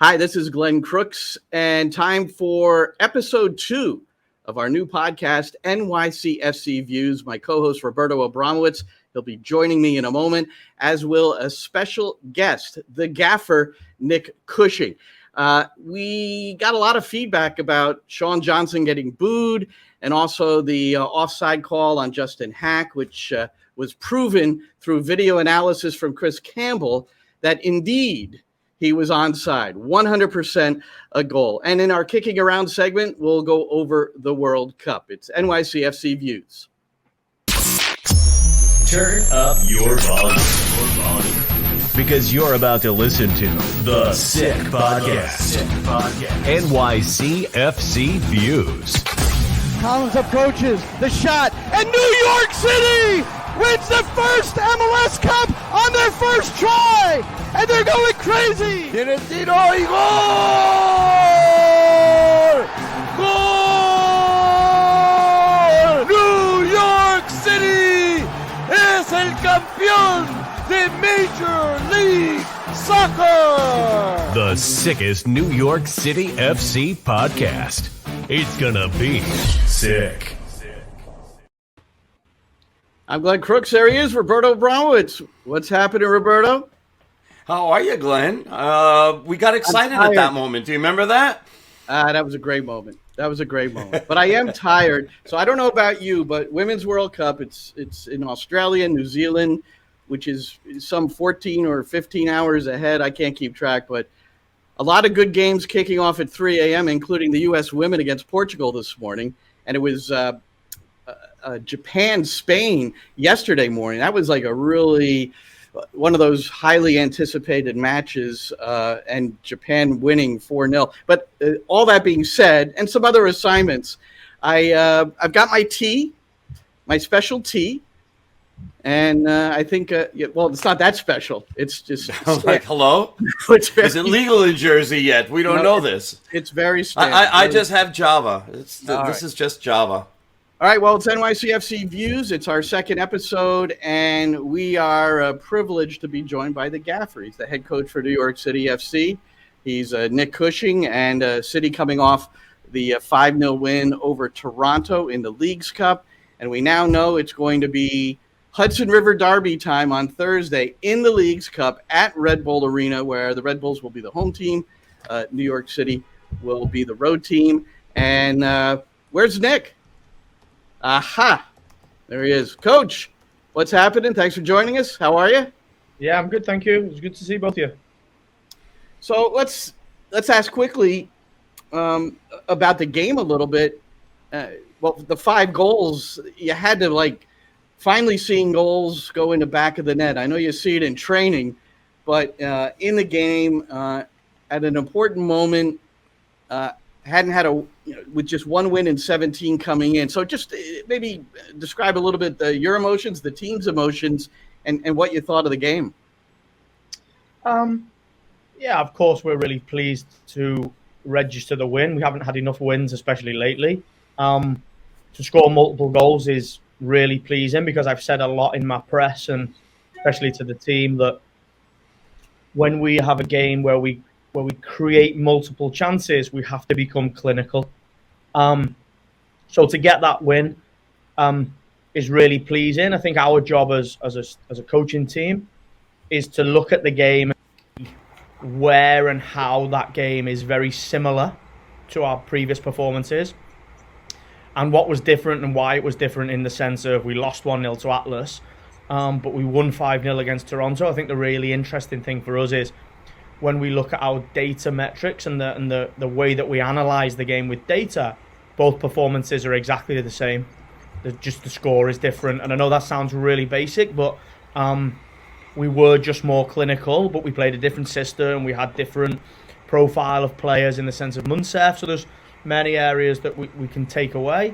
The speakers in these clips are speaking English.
Hi, this is Glenn Crooks, and time for episode 2 of our new podcast, NYCFC Views. My co-host, Roberto Abramowitz, he'll be joining me in a moment, as will a special guest, the gaffer, Nick Cushing. We got a lot of feedback about Sean Johnson getting booed, and also the offside call on Justin Hack, which was proven through video analysis from Chris Campbell that indeed he was onside, 100% a goal. And in our Kicking Around segment, we'll go over the World Cup. It's NYCFC Views. Turn up your volume. Because you're about to listen to The Sick Podcast. NYCFC Views. Collins approaches the shot, and New York City wins the first MLS Cup on their first try, and they're going crazy. Tiene tiro y gol! Gol! New York City es el campeón de Major League Soccer. The sickest New York City FC podcast. It's gonna be sick. I'm Glenn Crooks. There he is, Roberto Abramowitz. What's happening, Roberto? How are you, Glenn? We got excited at that moment. Do you remember that? That was a great moment. But I am tired. So I don't know about you, but Women's World Cup, it's in Australia, New Zealand, which is some 14 or 15 hours ahead. I can't keep track, but a lot of good games kicking off at 3 a.m., including the U.S. women against Portugal this morning. And it was Japan-Spain yesterday morning. That was like a really one of those highly anticipated matches, and Japan winning 4-0. But all that being said, and some other assignments, I've got my tea, my special tea. And I think, well, it's not that special. It's just like, hello? Is it legal in Jersey yet? We don't know this. It's very standard. I just have Java. This is just Java. All right, well, it's NYCFC Views. It's our second episode, and we are privileged to be joined by the gaffer. He's the head coach for New York City FC. He's Nick Cushing, and City coming off the 5-0 win over Toronto in the Leagues Cup. And we now know it's going to be Hudson River Derby time on Thursday in the Leagues Cup at Red Bull Arena, where the Red Bulls will be the home team. New York City will be the road team. And where's Nick? Aha, there he is. Coach, what's happening? Thanks for joining us. How are you? Yeah, I'm good, thank you. It's good to see both of you. So let's ask quickly about the game a little bit. Well, the 5 goals, you had to finally seeing goals go in the back of the net. I know you see it in training, but in the game at an important moment, hadn't had with just one win in 17 coming in. So just maybe describe a little bit your emotions, the team's emotions, and what you thought of the game. Yeah, of course, we're really pleased to register the win. We haven't had enough wins, especially lately. To score multiple goals is really pleasing, because I've said a lot in my press, and especially to the team, that when we have a game where we create multiple chances, we have to become clinical. So to get that win is really pleasing. I think our job as a coaching team is to look at the game, where and how that game is very similar to our previous performances, and what was different and why it was different, in the sense of we lost 1-0 to Atlas, but we won 5-0 against Toronto. I think the really interesting thing for us is when we look at our data metrics and the way that we analyze the game with data, both performances are exactly the same. Just the score is different. And I know that sounds really basic, but we were just more clinical, but we played a different system. We had different profile of players in the sense of Munsef. So there's many areas that we can take away,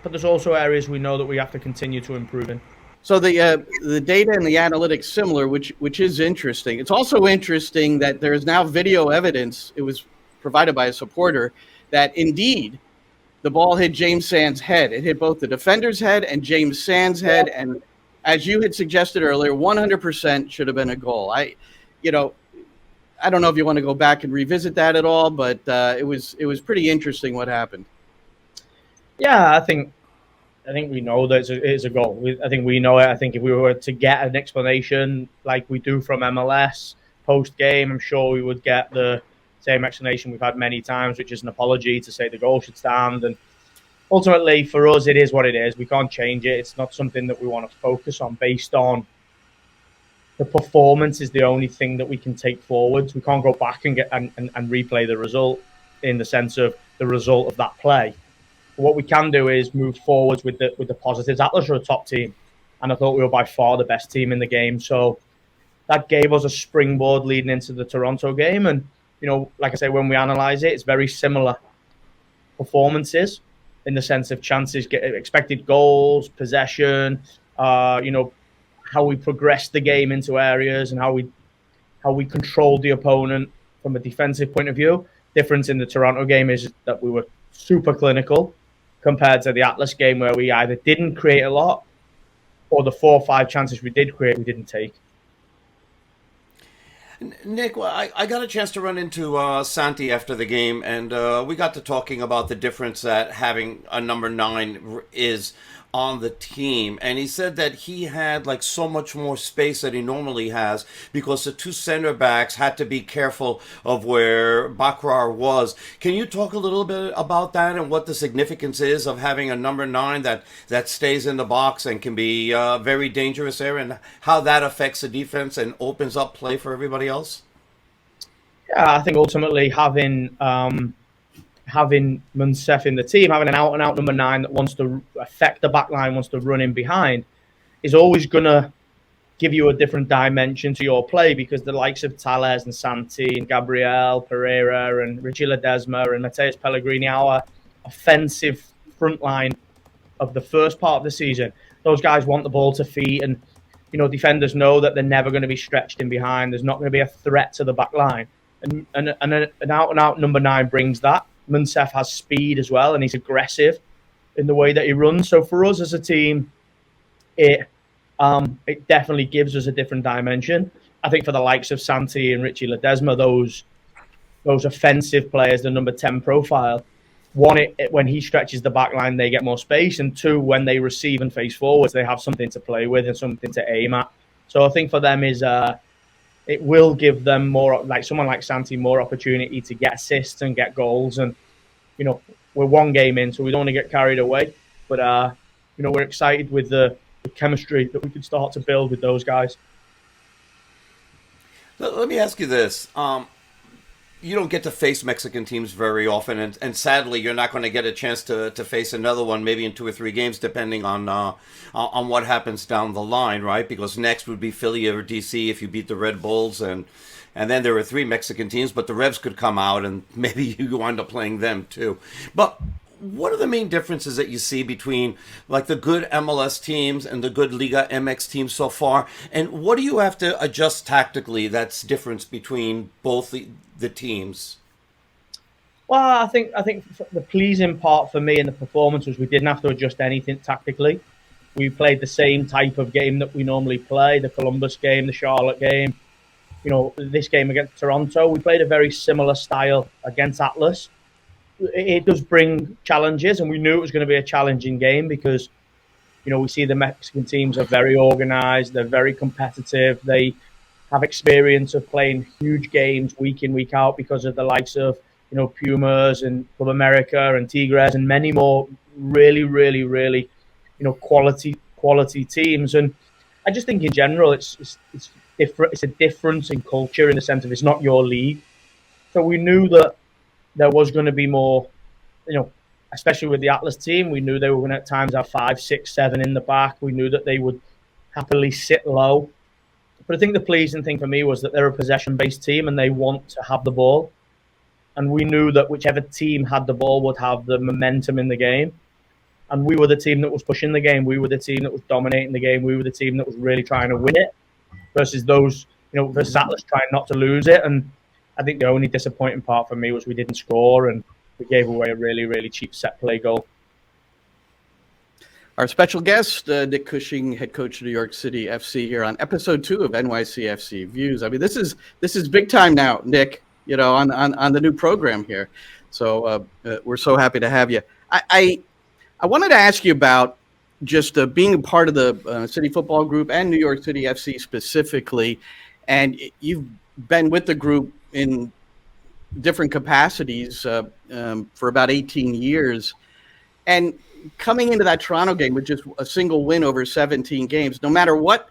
but there's also areas we know that we have to continue to improve in. So the data and the analytics similar, which is interesting. It's also interesting that there is now video evidence. It was provided by a supporter that indeed the ball hit James Sands' head. It hit both the defender's head and James Sands' head, and as you had suggested earlier, 100% should have been a goal. I don't know if you want to go back and revisit that at all, but it was pretty interesting what happened. Yeah, I think we know that it's a goal. I think we know it. I think if we were to get an explanation like we do from MLS post game, I'm sure we would get the same explanation we've had many times, which is an apology to say the goal should stand. And ultimately, for us, it is what it is. We can't change it. It's not something that we want to focus on based on the performance. Is the only thing that we can take forwards. We can't go back and replay the result in the sense of the result of that play. What we can do is move forwards with the positives. Atlas are a top team, and I thought we were by far the best team in the game. So that gave us a springboard leading into the Toronto game. And, like I say, when we analyse it, it's very similar performances in the sense of chances, expected goals, possession, how we progressed the game into areas and how we controlled the opponent from a defensive point of view. Difference in the Toronto game is that we were super clinical compared to the Atlas game where we either didn't create a lot or the 4 or 5 chances we did create, we didn't take. Nick, I got a chance to run into Santi after the game, and we got to talking about the difference that having a number 9 is on the team. And he said that he had like so much more space that he normally has because the 2 center backs had to be careful of where Bakrar was. Can you talk a little bit about that and what the significance is of having a number 9 that stays in the box and can be very dangerous there, and how that affects the defense and opens up play for everybody else? Yeah, I think ultimately having Munsef in the team, having an out-and-out number 9 that wants to affect the back line, wants to run in behind, is always going to give you a different dimension to your play because the likes of Tales and Santi and Gabriel Pereira and Richie Ledesma and Mateus Pellegrini, our offensive front line of the first part of the season, those guys want the ball to feet, and defenders know that they're never going to be stretched in behind. There's not going to be a threat to the back line. And an out-and-out number 9 brings that. Munsef has speed as well, and he's aggressive in the way that he runs. So for us as a team, it definitely gives us a different dimension. I think for the likes of Santi and Richie Ledesma, those offensive players, the number 10 profile, one, when he stretches the back line, they get more space, and 2, when they receive and face forwards, they have something to play with and something to aim at. So I think for them it will give them more, like someone like Santi, more opportunity to get assists and get goals. And, we're 1 game in, so we don't want to get carried away. But, we're excited with the chemistry that we can start to build with those guys. Let me ask you this. You don't get to face Mexican teams very often, and sadly, you're not going to get a chance to face another one maybe in 2 or 3 games, depending on what happens down the line, right? Because next would be Philly or DC if you beat the Red Bulls, and then there are 3 Mexican teams, but the Revs could come out, and maybe you wind up playing them too. But what are the main differences that you see between like the good MLS teams and the good Liga MX teams so far? And what do you have to adjust tactically that's difference between both the teams? Well, I think the pleasing part for me in the performance was we didn't have to adjust anything tactically. We played the same type of game that we normally play, the Columbus game, the Charlotte game. This game against Toronto, we played a very similar style against Atlas. It does bring challenges, and we knew it was going to be a challenging game because, we see the Mexican teams are very organized, they're very competitive, they have experience of playing huge games week in, week out because of the likes of, Pumas and Club America and Tigres and many more really, really, really, quality teams. And I just think in general, it's different. It's a difference in culture in the sense of it's not your league. So we knew that there was going to be more, especially with the Atlas team, we knew they were going to at times have 5, 6, 7 in the back. We knew that they would happily sit low. But I think the pleasing thing for me was that they're a possession-based team and they want to have the ball. And we knew that whichever team had the ball would have the momentum in the game. And we were the team that was pushing the game. We were the team that was dominating the game. We were the team that was really trying to win it versus versus Atlas trying not to lose it. And I think the only disappointing part for me was we didn't score and we gave away a really, really cheap set play goal. Our special guest, Nick Cushing, head coach of New York City FC, here on episode 2 of NYCFC Views. I mean, this is big time now, Nick. On the new program here. So we're so happy to have you. I wanted to ask you about just being a part of the City Football Group and New York City FC specifically, and you've been with the group in different capacities for about 18 years. And coming into that Toronto game with just a single win over 17 games, no matter what,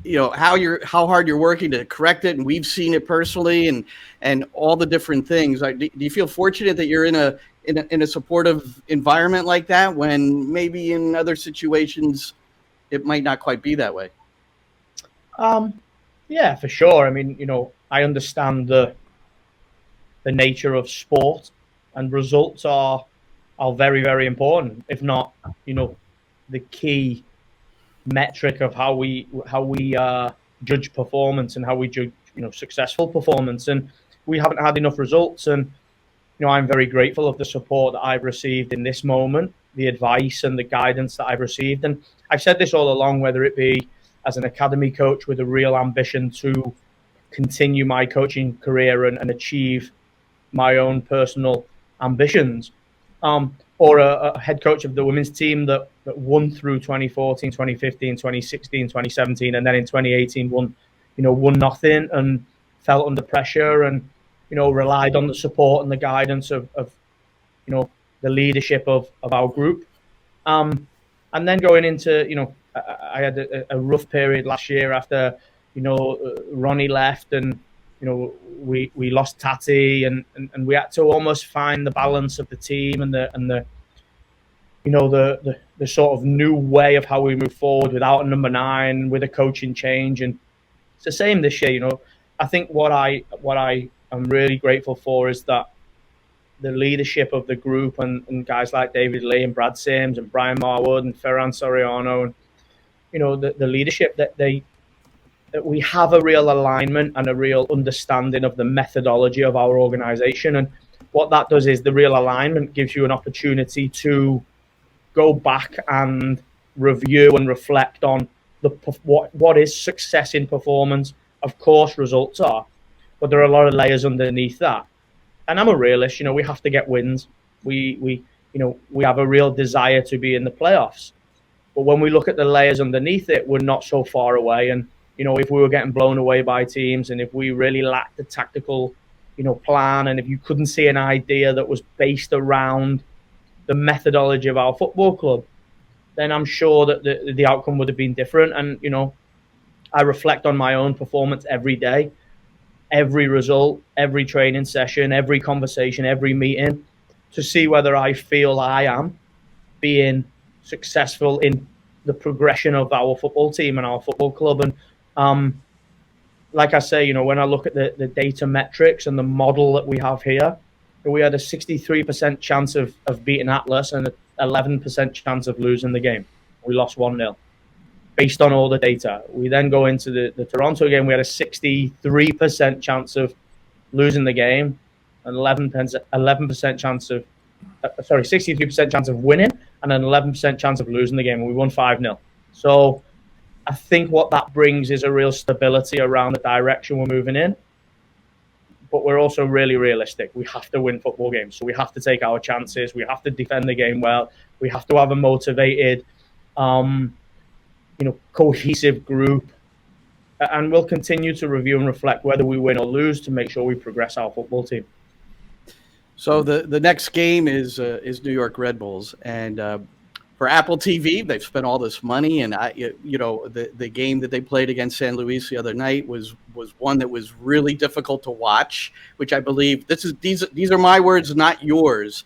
how hard you're working to correct it, and we've seen it personally, and all the different things. Do you feel fortunate that you're in a supportive environment like that, when maybe in other situations it might not quite be that way? Yeah, for sure. I mean, I understand the nature of sport, and results are very, very important, if not, the key metric of how we judge performance and how we judge, successful performance. And we haven't had enough results. And, I'm very grateful of the support that I've received in this moment, the advice and the guidance that I've received. And I've said this all along, whether it be as an academy coach with a real ambition to continue my coaching career and achieve my own personal ambitions, or a head coach of the women's team that won through 2014, 2015, 2016, 2017, and then in 2018 won nothing and felt under pressure and, relied on the support and the guidance of the leadership of our group. And then going into, I had a rough period last year after, Ronnie left, and, we lost Tati, and we had to almost find the balance of the team and the sort of new way of how we move forward without a number 9, with a coaching change. And it's the same this year. I think what I am really grateful for is that the leadership of the group and guys like David Lee and Brad Sims and Brian Marwood and Ferran Soriano, and the leadership that we have a real alignment and a real understanding of the methodology of our organization. And what that does is the real alignment gives you an opportunity to go back and review and reflect on what is success in performance. Of course, results are, but there are a lot of layers underneath that. And I'm a realist. We have to get wins. We have a real desire to be in the playoffs. But when we look at the layers underneath it, we're not so far away. And if we were getting blown away by teams, and if we really lacked the tactical, plan, and if you couldn't see an idea that was based around the methodology of our football club, then I'm sure that the outcome would have been different. And, I reflect on my own performance every day, every result, every training session, every conversation, every meeting, to see whether I feel I am being successful in the progression of our football team and our football club. And like I say, when I look at the data metrics and the model that we have here, we had a 63% chance of beating Atlas and an 11% chance of losing the game. We lost 1-0 based on all the data. We then go into the Toronto game. We had a 63% chance of losing the game, an 11% chance of 63% chance of winning, and an 11% chance of losing the game. We won 5-0. So I think what that brings is a real stability around the direction we're moving in. But we're also really realistic. We have to win football games. So we have to take our chances. We have to defend the game well. We have to have a motivated, cohesive group. And we'll continue to review and reflect whether we win or lose to make sure we progress our football team. So the next game is New York Red Bulls, and for Apple TV, they've spent all this money, and the game that they played against San Luis the other night was one that was really difficult to watch. Which I believe these are my words, not yours,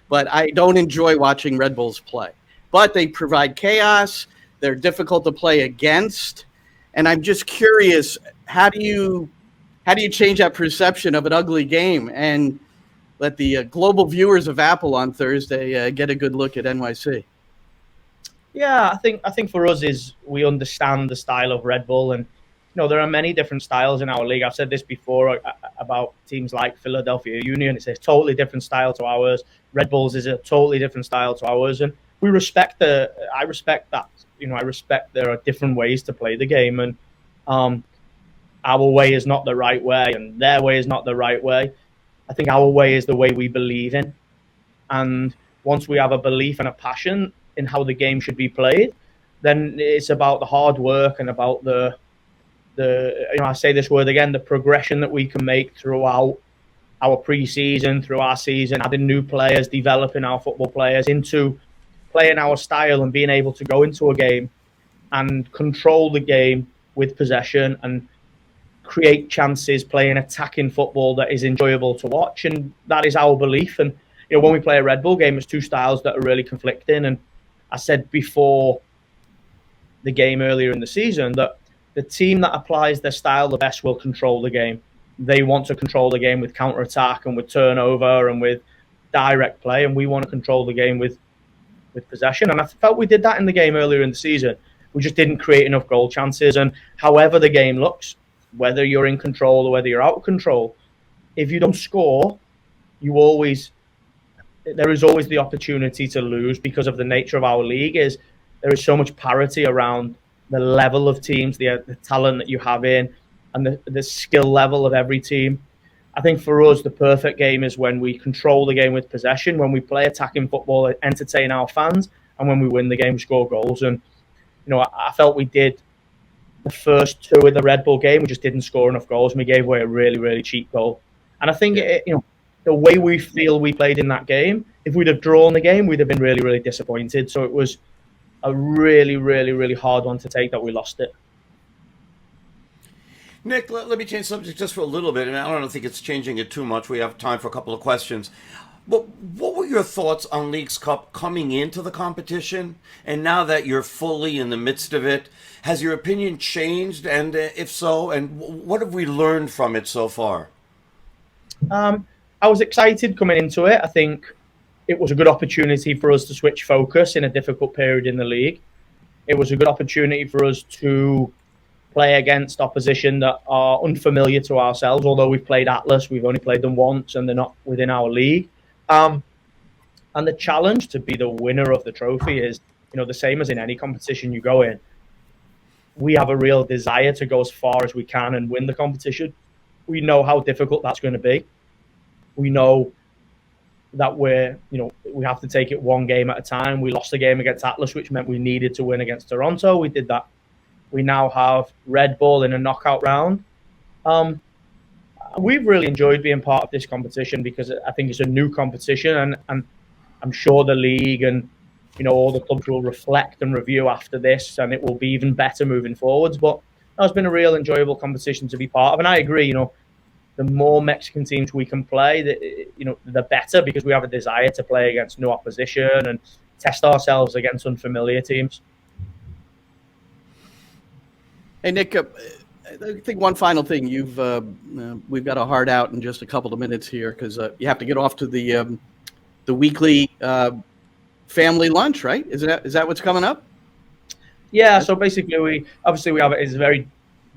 but I don't enjoy watching Red Bulls play. But they provide chaos. They're difficult to play against, and I'm just curious, how do you change that perception of an ugly game and let the global viewers of Apple on Thursday get a good look at NYC? Yeah, I think for us is we understand the style of Red Bull, and there are many different styles in our league. I've said this before about teams like Philadelphia Union. It's a totally different style to ours. Red Bulls is a totally different style to ours, and I respect that. I respect there are different ways to play the game, and our way is not the right way, and their way is not the right way. I think our way is the way we believe in, and once we have a belief and a passion in how the game should be played, then it's about the hard work and about the I say this word again, the progression that we can make throughout our pre-season, through our season, adding new players, developing our football players into playing our style and being able to go into a game and control the game with possession and create chances, playing attacking football that is enjoyable to watch. And that is our belief. And when we play a Red Bull game, it's two styles that are really conflicting. And I said before the game earlier in the season that the team that applies their style the best will control the game. They want to control the game with counter-attack and with turnover and with direct play, and we want to control the game with possession. And I felt we did that in the game earlier in the season. We just didn't create enough goal chances. And however the game looks, whether you're in control or whether you're out of control, if you don't score, there is always the opportunity to lose because of the nature of our league. There is so much parity around the level of teams, the talent that you have in, and the skill level of every team. I think for us, the perfect game is when we control the game with possession, when we play attacking football, entertain our fans, and when we win the game, score goals. And I felt we did the first two of the Red Bull game. We just didn't score enough goals, and we gave away a really, really cheap goal. And I think the way we feel we played in that game, if we'd have drawn the game, we'd have been really, really disappointed. So it was a really, really, really hard one to take that we lost it. Nick, let me change subject just for a little bit. I don't think it's changing it too much. We have time for a couple of questions. But what were your thoughts on Leagues Cup coming into the competition? And now that you're fully in the midst of it, has your opinion changed? And if so, and what have we learned from it so far? I was excited coming into it. I think it was a good opportunity for us to switch focus in a difficult period in the league. It was a good opportunity for us to play against opposition that are unfamiliar to ourselves. Although we've played Atlas, we've only played them once and they're not within our league. And the challenge to be the winner of the trophy is, the same as in any competition you go in. We have a real desire to go as far as we can and win the competition. We know how difficult that's going to be. We know that we have to take it one game at a time. We lost the game against Atlas, which meant we needed to win against Toronto. We did that. We now have Red Bull in a knockout round. We've really enjoyed being part of this competition because I think it's a new competition, and I'm sure the league and all the clubs will reflect and review after this, and it will be even better moving forwards. But it's been a real enjoyable competition to be part of, and I agree. The more Mexican teams we can play, the better, because we have a desire to play against new opposition and test ourselves against unfamiliar teams. Hey, Nick, I think one final thing. We've got a hard out in just a couple of minutes here because you have to get off to the weekly family lunch, right? Is that what's coming up? Yeah. So basically, we have it's very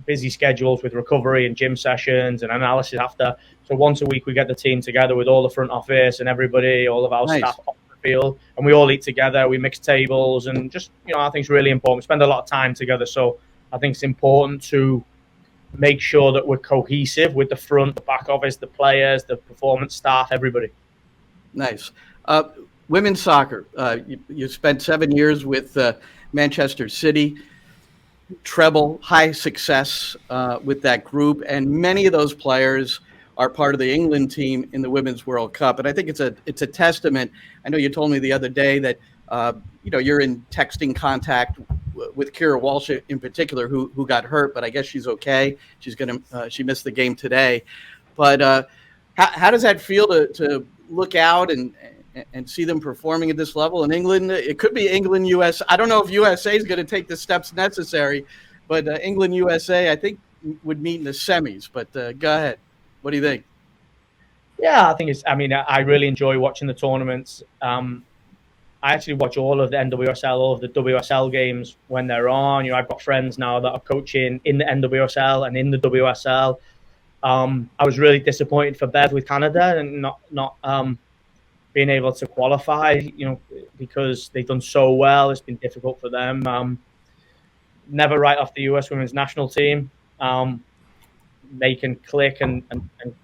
busy schedules with recovery and gym sessions and analysis after. So once a week, we get the team together with all the front office and everybody, all of our staff off the field, and we all eat together. We mix tables and just I think it's really important. We spend a lot of time together, so I think it's important to make sure that we're cohesive with the front, the back office, the players, the performance staff, everybody. Nice. Women's soccer. You spent 7 years with Manchester City. Treble, high success with that group. And many of those players are part of the England team in the Women's World Cup. And I think it's a testament. I know you told me the other day that, you're in texting contact with Kira Walsh in particular, who got hurt, but I guess she's okay. She missed the game today. But how does that feel to look out and see them performing at this level in England? It could be England, US. I don't know if USA is going to take the steps necessary, but England, USA, I think would meet in the semis. But go ahead. What do you think? Yeah, I really enjoy watching the tournaments. I actually watch all of the NWSL, all of the WSL games when they're on. I've got friends now that are coaching in the NWSL and in the WSL. I was really disappointed for Bev with Canada and not being able to qualify, because they've done so well. It's been difficult for them. Never write off the US women's national team. They can click and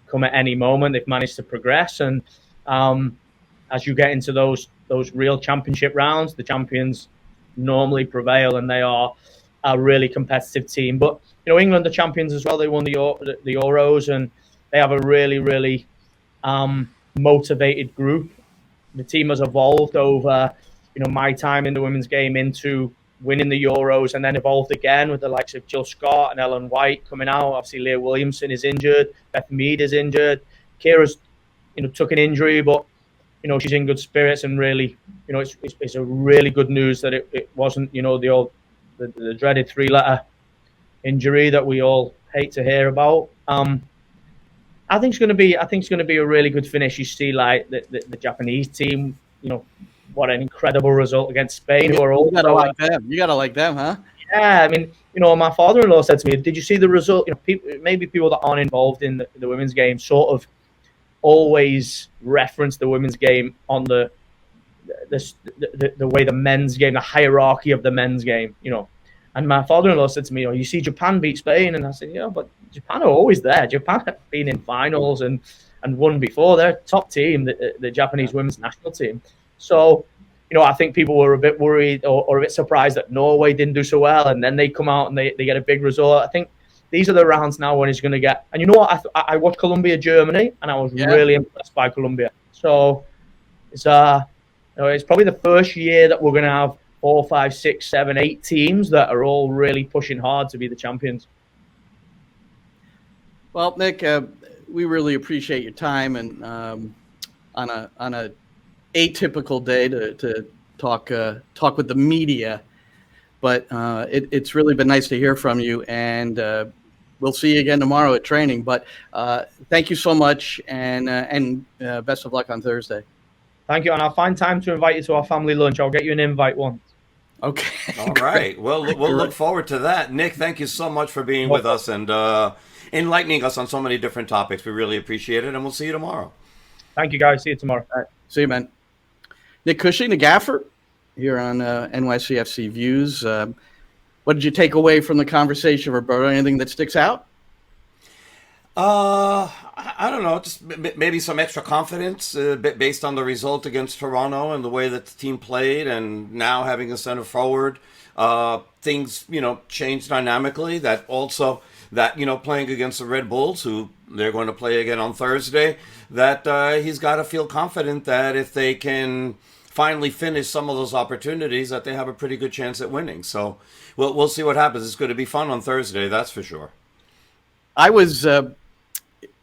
come at any moment. They've managed to progress. And as you get into those real championship rounds, the champions normally prevail, and they are a really competitive team. But, England are champions as well. They won the Euros, and they have a really, really motivated group. The team has evolved over, my time in the women's game into winning the Euros, and then evolved again with the likes of Jill Scott and Ellen White coming out. Obviously, Leah Williamson is injured. Beth Mead is injured. Kira's, took an injury, but, she's in good spirits, and really, it's a really good news that it wasn't, the dreaded 3-letter injury that we all hate to hear about. I think it's going to be a really good finish. You see, like the Japanese team, what an incredible result against Spain. Who are all you gotta like them. You gotta like them, huh? Yeah, I mean, my father-in-law said to me, "Did you see the result?" Maybe people that aren't involved in the women's game sort of always reference the women's game on the way the men's game, the hierarchy of the men's game, And my father-in-law said to me, "You see Japan beat Spain," and I said, "Yeah, but Japan are always there. Japan have been in finals and won before. They're a top team, the Japanese women's national team." So, I think people were a bit worried or a bit surprised that Norway didn't do so well, and then they come out and they get a big result. I think these are the rounds now when he's going to get. And you know what? I watched Colombia, Germany, and I was really impressed by Colombia. So it's probably the first year that we're going to have 4, 5, 6, 7, 8 teams that are all really pushing hard to be the champions. Well, Nick, we really appreciate your time, and on a atypical day to talk with the media, but it's really been nice to hear from you, and we'll see you again tomorrow at training. But thank you so much, and best of luck on Thursday. Thank you, and I'll find time to invite you to our family lunch. I'll get you an invite once. Okay. All right. Well, we'll look forward to that. Nick, thank you so much for being with us and enlightening us on so many different topics. We really appreciate it, and we'll see you tomorrow. Thank you, guys. See you tomorrow. All right. See you, man. Nick Cushing, the gaffer, here on NYCFC Views. What did you take away from the conversation, Roberto? Anything that sticks out? I don't know, just maybe some extra confidence based on the result against Toronto and the way that the team played, and now having a center forward, things, changed dynamically. That also, playing against the Red Bulls, who they're going to play again on Thursday, that he's got to feel confident that if they can finally finish some of those opportunities, that they have a pretty good chance at winning. So we'll see what happens. It's going to be fun on Thursday, that's for sure. I was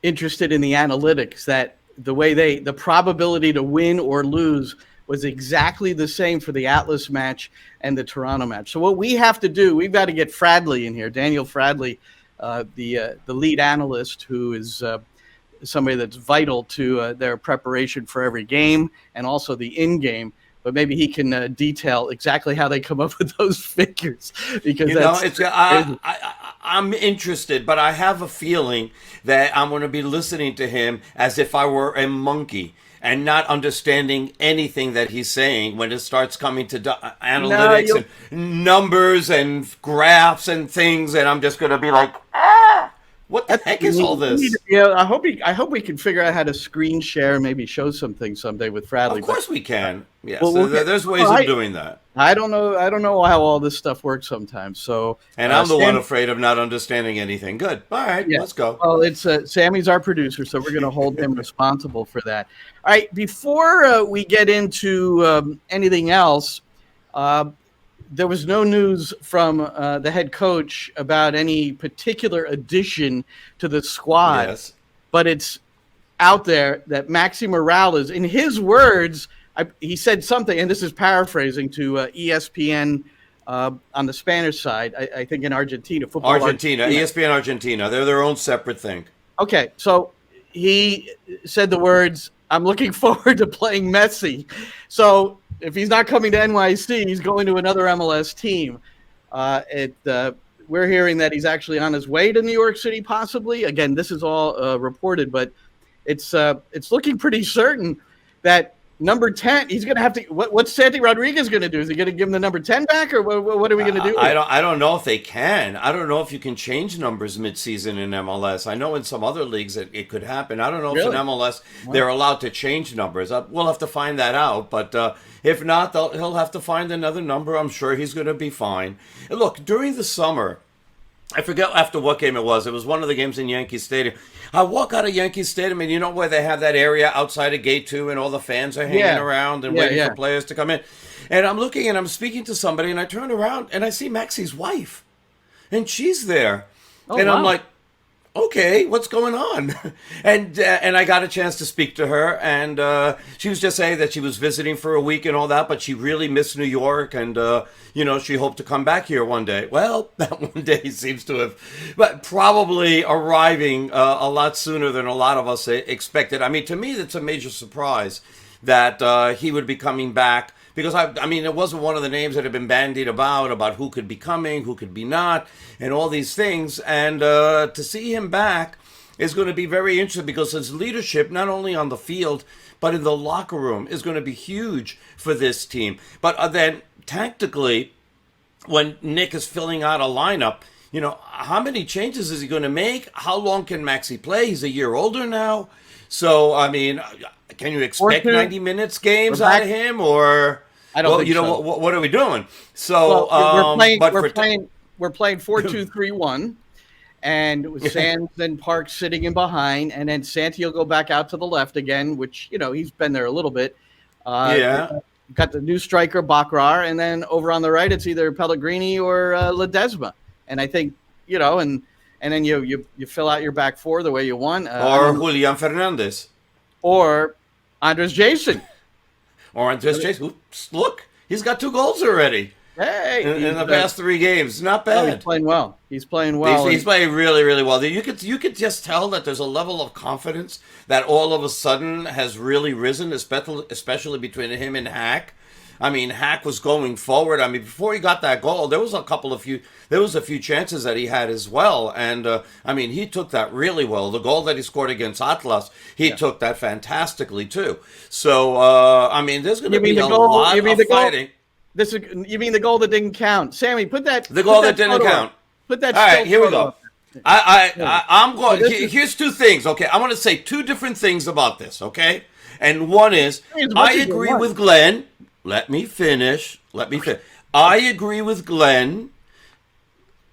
interested in the analytics, that the probability to win or lose was exactly the same for the Atlas match and the Toronto match. So what we have to do, we've got to get Fradley in here, Daniel Fradley, the lead analyst, who is somebody that's vital to their preparation for every game and also the in-game. But maybe he can detail exactly how they come up with those figures, because I'm interested, but I have a feeling that I'm going to be listening to him as if I were a monkey and not understanding anything that he's saying when it starts coming to analytics and numbers and graphs and things, and I'm just going to be like, what the heck is all this? I hope we can figure out how to screen share and maybe show some things someday with Fradley. Of course we can. Yes, there's ways of doing that. I don't know how all this stuff works sometimes. So, and I'm the one afraid of not understanding anything. Good. All right, let's go. Well, it's Sammy's our producer, so we're going to hold him responsible for that. All right, before we get into anything else, there was no news from the head coach about any particular addition to the squad. Yes. But it's out there that Maxi Morales, in his words, he said something, and this is paraphrasing to ESPN on the Spanish side, I think in Argentina. Argentina, ESPN Argentina. They're their own separate thing. Okay, so he said the words, "I'm looking forward to playing Messi." So if he's not coming to NYC, he's going to another MLS team. We're hearing that he's actually on his way to New York City, possibly. Again, this is all reported, but it's looking pretty certain that number 10, he's going to have to. What's Santi Rodriguez going to do? Is he going to give him the number 10 back, or what are we going to do? I don't know if they can. I don't know if you can change numbers midseason in MLS. I know in some other leagues it could happen. I don't know if in MLS they're allowed to change numbers. We'll have to find that out. But if not, he'll have to find another number. I'm sure he's going to be fine. And look, during the summer, I forget after what game it was. It was one of the games in Yankee Stadium. I walk out of Yankee Stadium, and you know where they have that area outside of Gate 2, and all the fans are hanging around and waiting for players to come in. And I'm looking, and I'm speaking to somebody, and I turn around, and I see Maxi's wife. And she's there. I'm like, okay, what's going on? And I got a chance to speak to her, and she was just saying that she was visiting for a week and all that, but she really missed New York, and she hoped to come back here one day. Well, that one day seems to have, but probably arriving a lot sooner than a lot of us expected. I mean, to me, that's a major surprise that he would be coming back. Because, it wasn't one of the names that had been bandied about who could be coming, who could be not, and all these things. And to see him back is going to be very interesting because his leadership, not only on the field, but in the locker room, is going to be huge for this team. But then, tactically, when Nick is filling out a lineup, how many changes is he going to make? How long can Maxi play? He's a year older now. So, can you expect 90 minutes games out of him, or I don't think so. What are we doing? So we're playing 4-2-3-1, and with Sands and Parks sitting in behind, and then Santi will go back out to the left again, which he's been there a little bit. Got the new striker Bakrar, and then over on the right it's either Pellegrini or Ledesma, and I think and then you fill out your back four the way you want, or Julian Fernandez, or Andres Jason. Or Andres Jason. Look, he's got 2 goals already. Hey, in the past 3 games. Not bad. He's playing well. He's playing well. He's playing really, really well. You could just tell that there's a level of confidence that all of a sudden has really risen, especially between him and Hack. Hack was going forward. Before he got that goal, there was a few chances that he had as well. And, he took that really well. The goal that he scored against Atlas, he took that fantastically, too. So, there's going to be a lot of fighting. You mean the goal that didn't count? Sammy, put that. The goal that didn't count. Put that. All right, here we go. I'm going. Here's 2 things, okay? I want to say 2 different things about this, okay? And one is, I agree with Glenn. Let me finish. I agree with Glenn.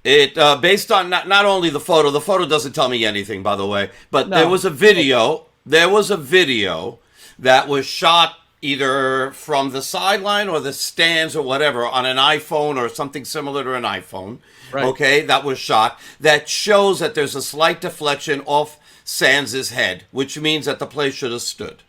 It based on not only the photo. The photo doesn't tell me anything, by the way. But there was a video. There was a video that was shot either from the sideline or the stands or whatever on an iPhone or something similar to an iPhone. Right. Okay, that was shot. That shows that there's a slight deflection off Sands' head, which means that the play should have stood.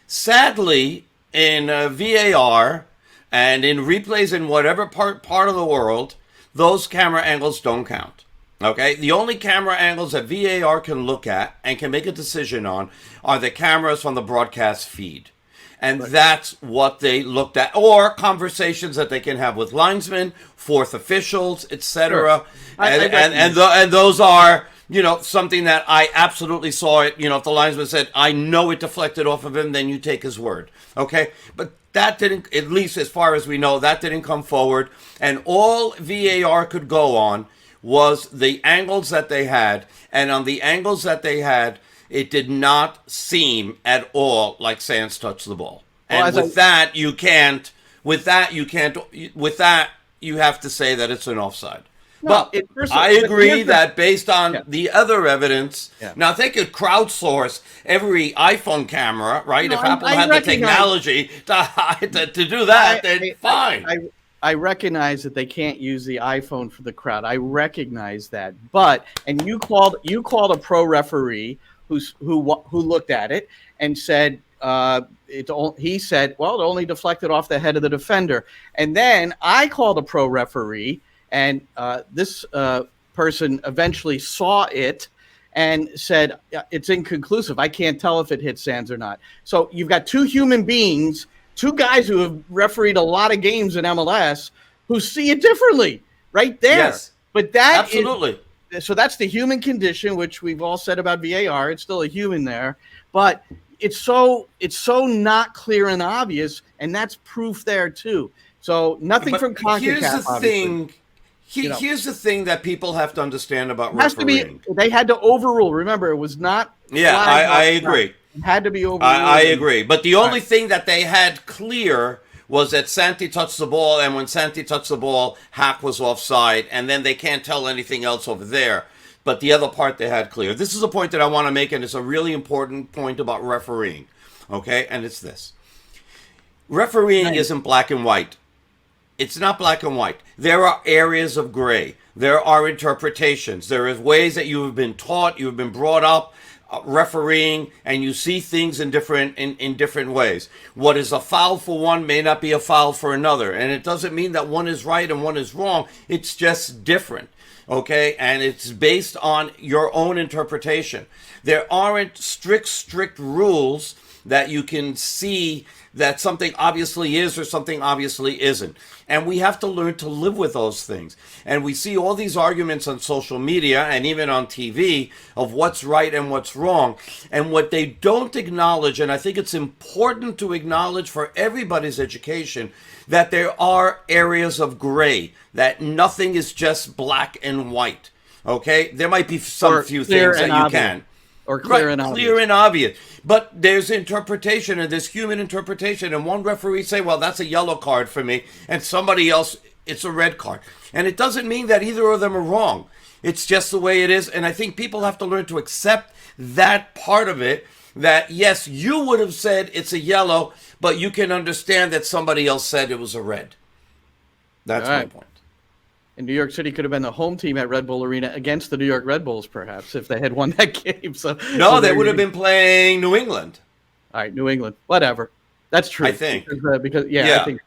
Sadly, in VAR and in replays in whatever part of the world, those camera angles don't count. Okay? The only camera angles that VAR can look at and can make a decision on are the cameras from the broadcast feed. And that's what they looked at, or conversations that they can have with linesmen, fourth officials, etc. Sure. And those are, something that I absolutely saw it. If the linesman said, I know it deflected off of him, then you take his word. Okay? But that didn't, at least as far as we know, that didn't come forward. And all VAR could go on was the angles that they had. And on the angles that they had, it did not seem at all like Sands touched the ball. And you have to say that it's an offside. No, but I agree that based on the other evidence, now they could crowdsource every iPhone camera, right? No, if Apple had the technology to do that, then fine. I recognize that they can't use the iPhone for the crowd. I recognize that. But, and you called a pro referee who looked at it and said, he said, well, it only deflected off the head of the defender. And then I called a pro referee, and this person eventually saw it and said, it's inconclusive. I can't tell if it hit Sands or not. So you've got 2 human beings, 2 guys who have refereed a lot of games in MLS who see it differently right there. Yes, but that absolutely. So that's the human condition, which we've all said about VAR. It's still a human there. But it's so not clear and obvious, and that's proof there too. So nothing from CONCACAF. Here's the obviously. thing. Here's the thing that people have to understand about It has to refereeing. be. They had to overrule. Remember, it was not. Yeah, I agree. It had to be overruled. I agree. But the only thing that they had clear was that Santi touched the ball, and when Santi touched the ball, Hack was offside, and then they can't tell anything else over there. But the other part they had clear. This is a point that I want to make, and it's a really important point about refereeing. Okay? And it's this. Refereeing isn't black and white. It's not black and white. There are areas of gray. There are interpretations. There is ways that you have been taught, you have been brought up refereeing, and you see things in different ways. What is a foul for one may not be a foul for another, and it doesn't mean that one is right and one is wrong. It's just different. Okay, and it's based on your own interpretation. There aren't strict rules that you can see that something obviously is or something obviously isn't. And we have to learn to live with those things. And we see all these arguments on social media and even on TV of what's right and what's wrong. And what they don't acknowledge, and I think it's important to acknowledge for everybody's education, that there are areas of gray, that nothing is just black and white. Okay? There might be some few things that you can. Or clear and obvious. Clear and obvious. But there's interpretation, and there's human interpretation. And one referee say, well, that's a yellow card for me. And somebody else, it's a red card. And it doesn't mean that either of them are wrong. It's just the way it is. And I think people have to learn to accept that part of it, that, yes, you would have said it's a yellow, but you can understand that somebody else said it was a red. That's my point. And New York City could have been the home team at Red Bull Arena against the New York Red Bulls, perhaps, if they had won that game. No, they would have been playing New England. All right, New England. Whatever. That's true. I think. Because I think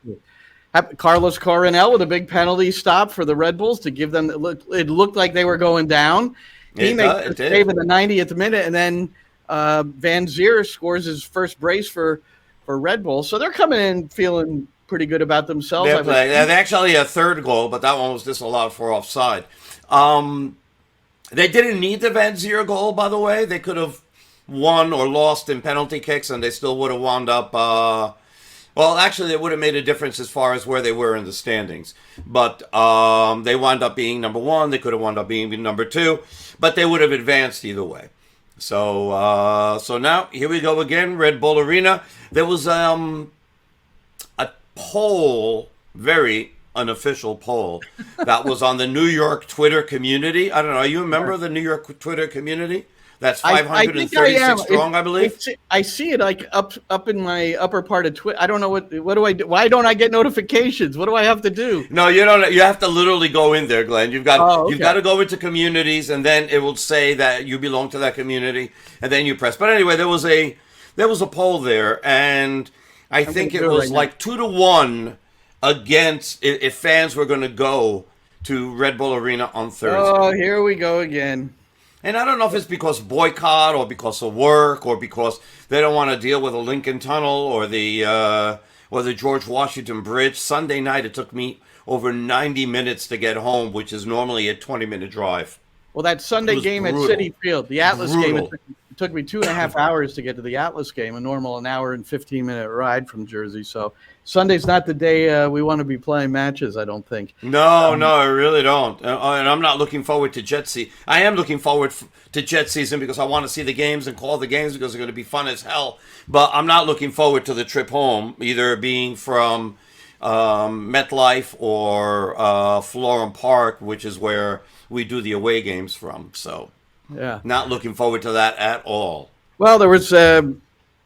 Carlos Coronel with a big penalty stop for the Red Bulls to give them. It looked like they were going down. He makes a save in the 90th minute, and then Van Zier scores his first brace for Red Bull. So they're coming in feeling pretty good about themselves. They actually a third goal, but that one was disallowed for offside. They didn't need the Van Zier goal, by the way. They could have won or lost in penalty kicks, and they still would have wound up. Well, actually, it would have made a difference as far as where they were in the standings. But they wound up being number one. They could have wound up being number two, but they would have advanced either way. So now here we go again, Red Bull Arena. There was a poll, very unofficial poll, that was on the New York Twitter community. I don't know. Are you a member of the New York Twitter community? That's 536 strong, I believe. I see it like up in my upper part of Twitter. I don't know what do I do? Why don't I get notifications? What do I have to do? No, you don't. You have to literally go in there, Glenn. You've got to go into communities, and then it will say that you belong to that community, and then you press. But anyway, there was a poll there, and I think it was like 2-1 against if fans were going to go to Red Bull Arena on Thursday. Oh, here we go again. And I don't know if it's because boycott or because of work or because they don't want to deal with the Lincoln Tunnel or the George Washington Bridge. Sunday night, it took me over 90 minutes to get home, which is normally a 20-minute drive. Well, that Sunday game at Citi Field, the Atlas game, it took me 2.5 hours to get to the Atlas game, a normal an hour and 15-minute ride from Jersey. So Sunday's not the day we want to be playing matches, I don't think. No, I really don't. And I'm not looking forward to Jet season. I am looking forward to Jet season because I want to see the games and call the games because they're going to be fun as hell. But I'm not looking forward to the trip home, either being from MetLife or Florham Park, which is where we do the away games from. So not looking forward to that at all. Well, there was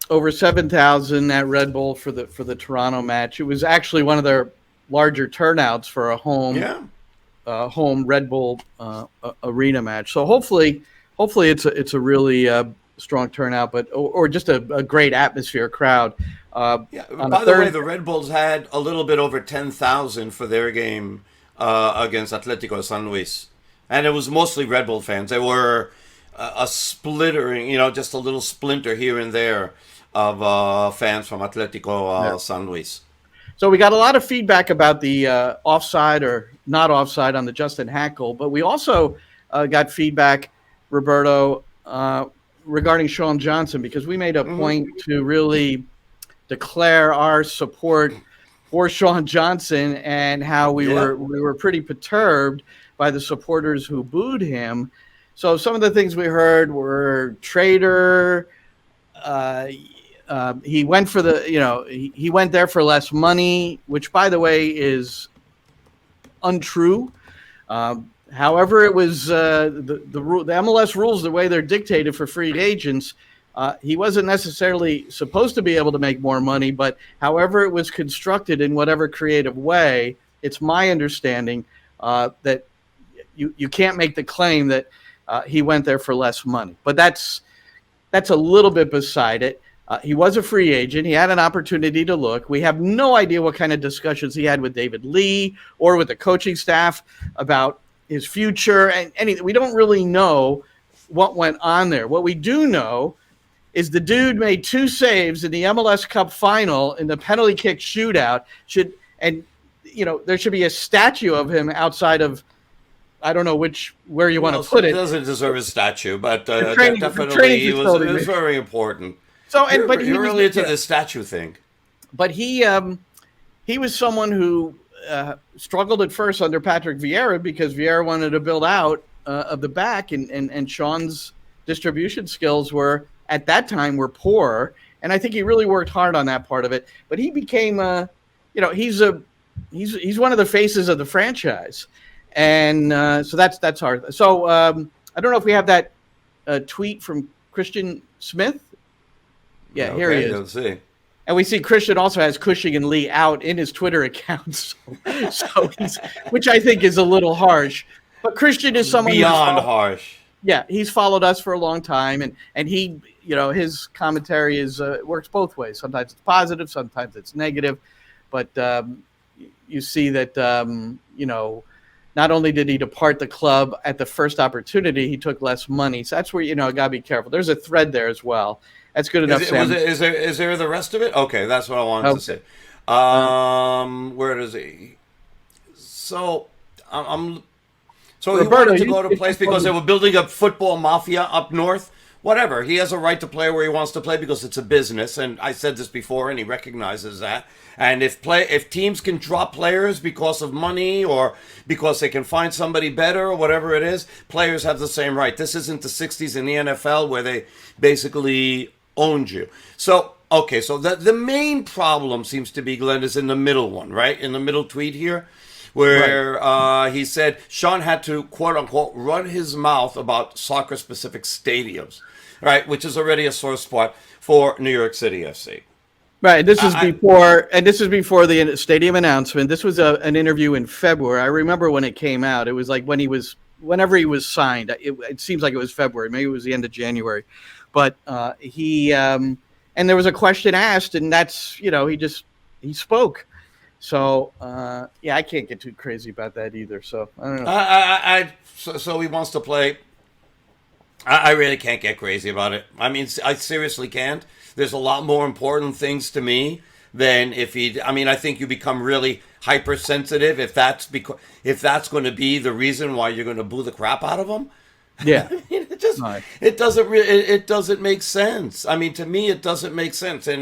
over 7,000 at Red Bull for the Toronto match. It was actually one of their larger turnouts for a home Red Bull arena match. So hopefully it's a really strong turnout, or just a great atmosphere crowd. By the way, the Red Bulls had a little bit over 10,000 for their game against Atlético San Luis, and it was mostly Red Bull fans. They were a splittering, just a little splinter here and there of fans from Atlético San Luis. So we got a lot of feedback about the offside or not offside on the Justin Hack goal, but we also got feedback, Roberto, regarding Sean Johnson, because we made a point to really declare our support for Sean Johnson and how we were pretty perturbed by the supporters who booed him. So some of the things we heard were traitor. He went for he went there for less money, which, by the way, is untrue. However, it was the MLS rules, the way they're dictated for free agents. He wasn't necessarily supposed to be able to make more money, but however it was constructed in whatever creative way, it's my understanding that you can't make the claim that he went there for less money. But that's a little bit beside it. He was a free agent. He had an opportunity to look. We have no idea what kind of discussions he had with David Lee or with the coaching staff about his future and anything. We don't really know what went on there. What we do know is the dude made 2 saves in the MLS Cup final in the penalty kick shootout. There should be a statue of him outside of, I don't know where you want to put it. He doesn't deserve a statue, but definitely it was very important. So, but you're really into the statue thing. But he was someone who struggled at first under Patrick Vieira because Vieira wanted to build out of the back, and Sean's distribution skills were at that time poor, and I think he really worked hard on that part of it. But he became he's one of the faces of the franchise. And so that's hard. So I don't know if we have that tweet from Christian Smith. Yeah, here he is. Let's see. And we see Christian also has Cushing and Lee out in his Twitter accounts, which I think is a little harsh. But Christian is someone beyond harsh. Yeah, he's followed us for a long time, and he, his commentary works both ways. Sometimes it's positive, sometimes it's negative. But you see that not only did he depart the club at the first opportunity, he took less money. So that's where, got to be careful. There's a thread there as well. That's good enough, Sam. Is there the rest of it? Okay, that's what I wanted to say. Where does he? So, So Roberto, he wanted to go to a place because they were building a football mafia up north. Whatever. He has a right to play where he wants to play because it's a business. And I said this before, and he recognizes that. And if teams can drop players because of money or because they can find somebody better or whatever it is, players have the same right. This isn't the 60s in the NFL where they basically owned you. So, okay, so the main problem seems to be, Glenn, is in the middle one, right? In the middle tweet here, where he said Sean had to, quote-unquote, run his mouth about soccer-specific stadiums, right, which is already a sore spot for New York City FC. Right. This is before the stadium announcement. This was an interview in February. I remember when it came out. It was like whenever he was signed. It seems like it was February. Maybe it was the end of January. But and there was a question asked, and that's, he spoke. So I can't get too crazy about that either. So I don't know. So he wants to play. I really can't get crazy about it. I mean, I seriously can't. There's a lot more important things to me than if he. I mean, I think you become really hypersensitive if that's going to be the reason why you're going to boo the crap out of him. Yeah, it doesn't make sense. I mean, to me, it doesn't make sense. And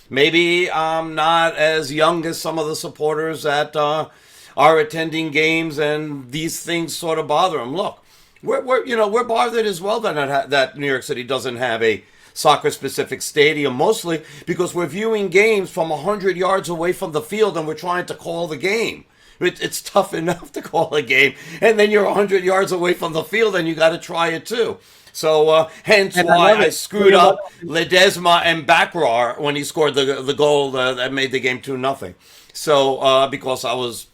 maybe I'm not as young as some of the supporters that are attending games, and these things sort of bother them. Look, we're bothered as well that New York City doesn't have a soccer-specific stadium, mostly because we're viewing games from 100 yards away from the field, and we're trying to call the game. It's tough enough to call a game, and then you're 100 yards away from the field, and you got to try it too. So hence why I screwed up Ledesma and Bakrar when he scored the goal that made the game 2-0. So because I was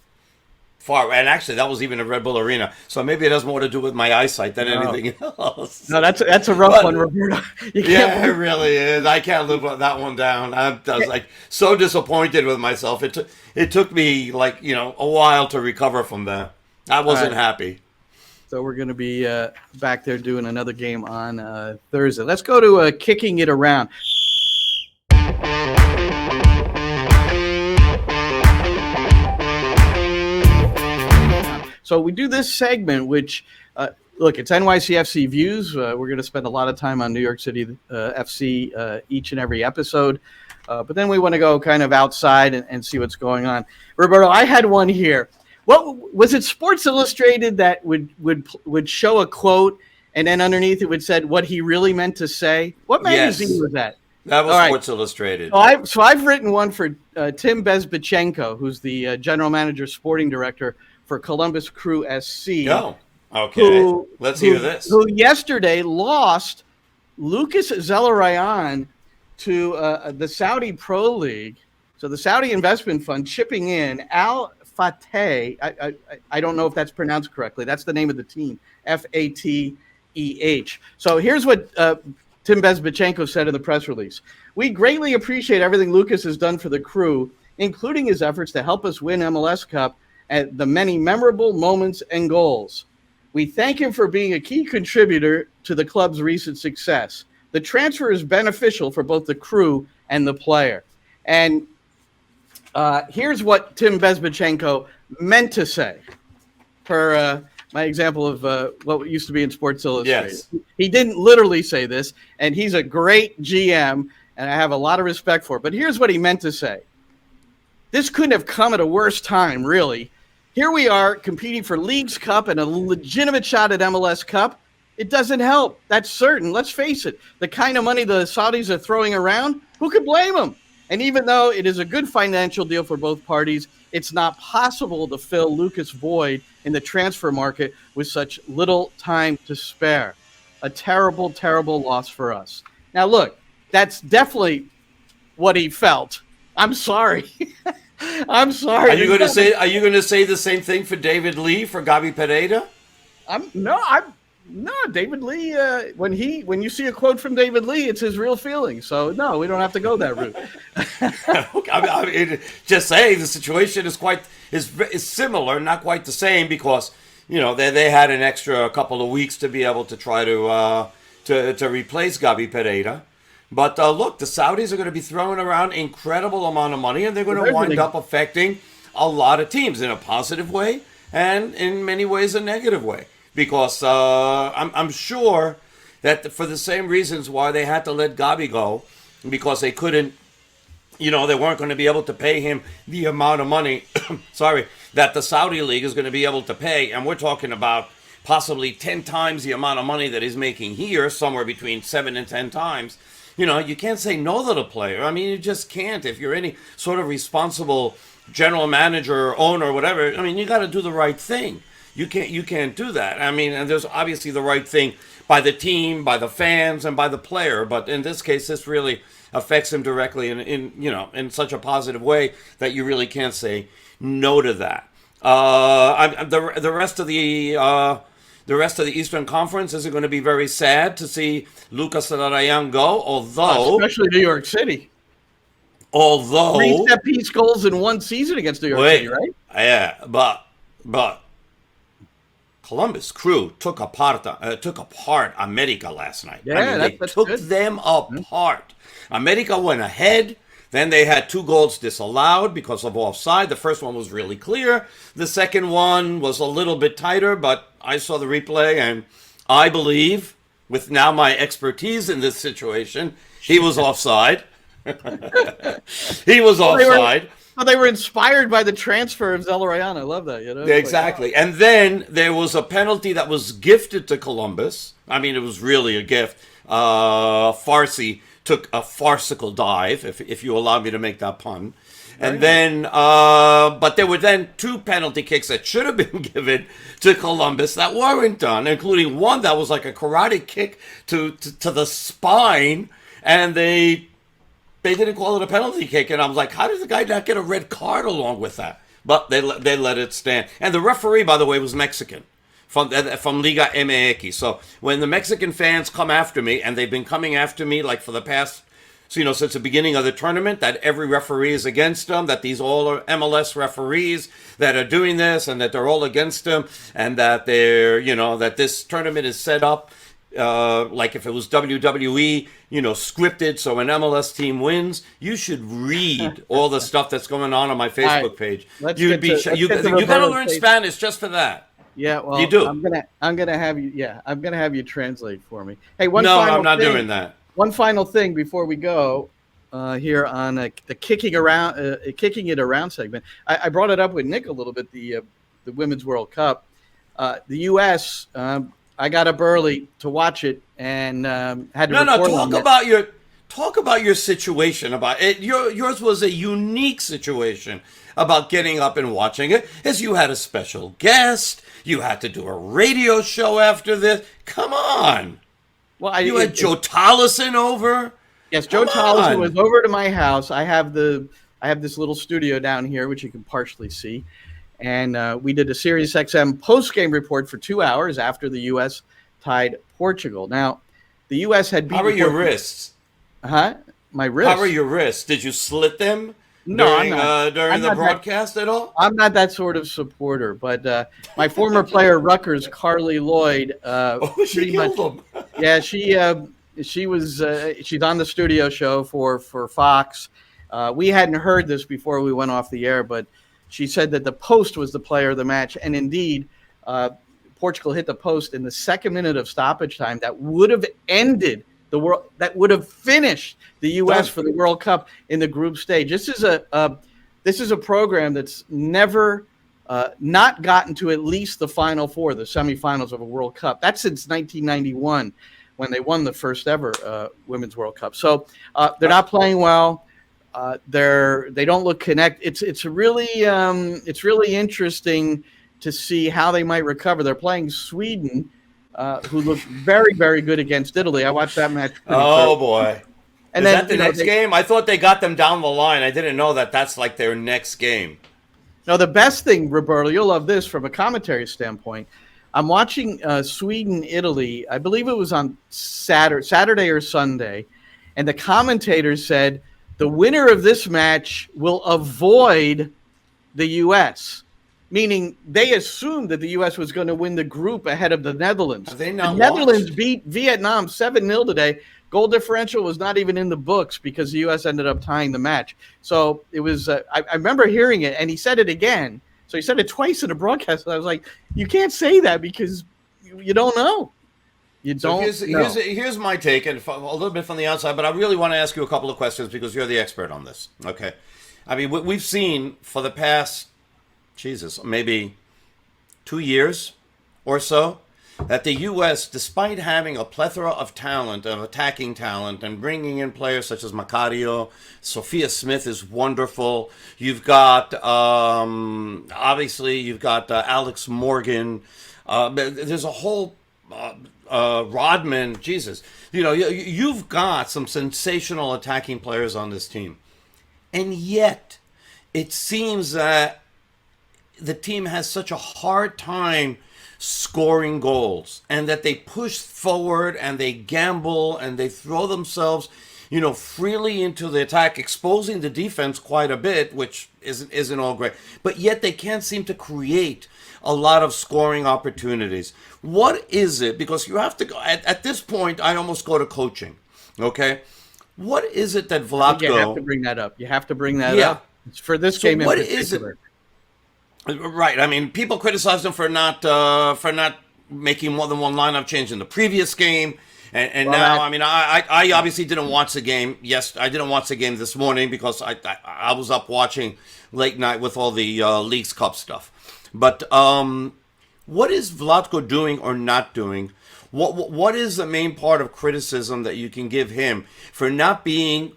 far, and actually that was even a Red Bull Arena. So maybe it has more to do with my eyesight than anything else. No, that's a rough one, Roberto. Yeah, it really is. I can't live that one down. I was like so disappointed with myself. It took me a while to recover from that. I wasn't happy. So we're going to be back there doing another game on Thursday. Let's go to Kicking It Around. So we do this segment, which, look, it's NYCFC Views. We're going to spend a lot of time on New York City FC each and every episode. But then we want to go kind of outside and see what's going on. Roberto, I had one here. What was it? Sports Illustrated that would show a quote, and then underneath it would said what he really meant to say. What magazine was that? That was All right. Sports Illustrated. So I've written one for Tim Bezbachenko, who's the general manager, sporting director for Columbus Crew SC. Oh, okay. Let's hear this. Who yesterday lost Lucas Zelarayan to the Saudi Pro League. So the Saudi investment fund chipping in Al Fateh. I don't know if that's pronounced correctly. That's the name of the team, Fateh. So here's what Tim Bezbachenko said in the press release. We greatly appreciate everything Lucas has done for the Crew, including his efforts to help us win MLS Cup and the many memorable moments and goals. We thank him for being a key contributor to the club's recent success. The transfer is beneficial for both the Crew and the player. And here's what Tim Bezbachenko meant to say for my example of what used to be in Sports Illustrated. Yes. He didn't literally say this, and he's a great GM, and I have a lot of respect for it. But here's what he meant to say. This couldn't have come at a worse time, really. Here we are competing for Leagues Cup and a legitimate shot at MLS Cup. It doesn't help. That's certain. Let's face it. The kind of money the Saudis are throwing around, who could blame them? And even though it is a good financial deal for both parties, it's not possible to fill Lucas' void in the transfer market with such little time to spare. A terrible, terrible loss for us. Now, look, that's definitely what he felt. I'm sorry. I'm sorry. Are you going to say the same thing for David Lee, for Gabi Pereira? No, David Lee. When you see a quote from David Lee, it's his real feeling. So no, we don't have to go that route. I mean, just saying the situation is similar, not quite the same, because they had an extra couple of weeks to be able to try to replace Gabi Pereira. But look, the Saudis are going to be throwing around incredible amount of money, and they're going to wind up affecting a lot of teams in a positive way and in many ways a negative way. Because I'm sure that for the same reasons why they had to let Gabi go, because they couldn't, they weren't going to be able to pay him the amount of money, that the Saudi League is going to be able to pay. And we're talking about possibly 10 times the amount of money that he's making here, somewhere between 7 and 10 times. You can't say no to the player. I mean, you just can't. If you're any sort of responsible general manager, owner, whatever, I mean, you got to do the right thing. You can't do that. I mean, and there's obviously the right thing by the team, by the fans, and by the player. But in this case, this really affects him directly in such a positive way that you really can't say no to that. The rest of the Eastern Conference is going to be very sad to see Lucas Zelarayan go, although especially New York City. 3 set-piece goals in one season against New York City, right? Yeah, but Columbus Crew took apart America last night. Yeah, they took them apart. America went ahead. Then they had 2 goals disallowed because of offside. The first one was really clear. The second one was a little bit tighter, but I saw the replay, and I believe, with now my expertise in this situation, he was offside. He was offside. They were inspired by the transfer of Zelarayan. I love that. Exactly. And then there was a penalty that was gifted to Columbus. I mean, it was really a gift. Farsi took a farcical dive, if you allow me to make that pun. And then, but there were then 2 penalty kicks that should have been given to Columbus that weren't done, including one that was like a karate kick to the spine, and they didn't call it a penalty kick. And I was like, how did the guy not get a red card along with that? But they let it stand. And the referee, by the way, was Mexican from Liga MX. So when the Mexican fans come after me, and they've been coming after me like for the past, since the beginning of the tournament, that every referee is against them, that these all are MLS referees that are doing this, and that they're all against them, and that they're, that this tournament is set up like if it was WWE, scripted, so an MLS team wins. You should read all the stuff that's going on my Facebook page. You got to learn Spanish just for that. Yeah, well, You do. I'm gonna have you. Yeah, I'm gonna have you translate for me. Hey, No, I'm not doing that. One final thing before we go here on the kicking it around segment. I brought it up with Nick a little bit. The Women's World Cup, the U.S. I got up early to watch it and had to No, report on talk it. about your situation about it. Yours was a unique situation about getting up and watching it, as you had a special guest. You had to do a radio show after this. Come on. Well, you had Joe Tollison over. Yes, Joe Tollison was over to my house. I have this little studio down here, which you can partially see. And we did a Sirius XM post-game report for 2 hours after the U.S. tied Portugal. Now, the U.S. had beaten How are your wrists? Huh? My wrists? How are your wrists? Did you slit them during the broadcast at all? I'm not that sort of supporter, but my former player, Rutgers, Carly Lloyd, she killed them. Yeah, she's on the studio show for Fox. We hadn't heard this before we went off the air, but she said that the post was the player of the match, and indeed, Portugal hit the post in the second minute of stoppage time. That would have ended the world. That would have finished the U.S. for the World Cup in the group stage. This is a program that's never not gotten to at least the Final Four, the semifinals of a World Cup. That's since 1991 when they won the first ever Women's World Cup. So they're not playing well. They don't look connected. It's really interesting to see how they might recover. They're playing Sweden, who looked very, very good against Italy. I watched that match. Oh boy! And is then, that the next game? I thought they got them down the line. I didn't know that that's like their next game. No, the best thing, Roberto, you'll love this from a commentary standpoint. I'm watching Sweden, Italy. I believe it was on Saturday or Sunday, and the commentator said the winner of this match will avoid the U.S., meaning they assumed that the U.S. was going to win the group ahead of the Netherlands. Have they not Netherlands watched? beat Vietnam 7-0 today. Goal differential was not even in the books because the U.S. ended up tying the match. So it was I remember hearing it, and he said it again. So he said it twice in a broadcast. And I was like, you can't say that because you don't know. You don't know. Here's my take, and a little bit from the outside, but I really want to ask you a couple of questions because you're the expert on this. Okay. I mean, we've seen for the past, maybe 2 years or so, that the U.S., despite having a plethora of talent, of attacking talent, and bringing in players such as Macario, Sophia Smith is wonderful. You've got, obviously, you've got Alex Morgan. There's a whole Rodman. You've got some sensational attacking players on this team. And yet, it seems that the team has such a hard time scoring goals, and that they push forward and they gamble and they throw themselves, freely into the attack, exposing the defense quite a bit, which isn't all great. But yet they can't seem to create a lot of scoring opportunities. What is it? Because you have to go at this point. I almost go to coaching. Okay, what is it that Vlatko? You have to bring that up. You have to bring that up. It's for this game in particular. Is it? Right. I mean, people criticize them for not making more than one lineup change in the previous game, and now, I mean, I obviously didn't watch the game. Yes, I didn't watch the game this morning because I was up watching late night with all the Leagues Cup stuff. But what is Vlatko doing or not doing? What is the main part of criticism that you can give him for not being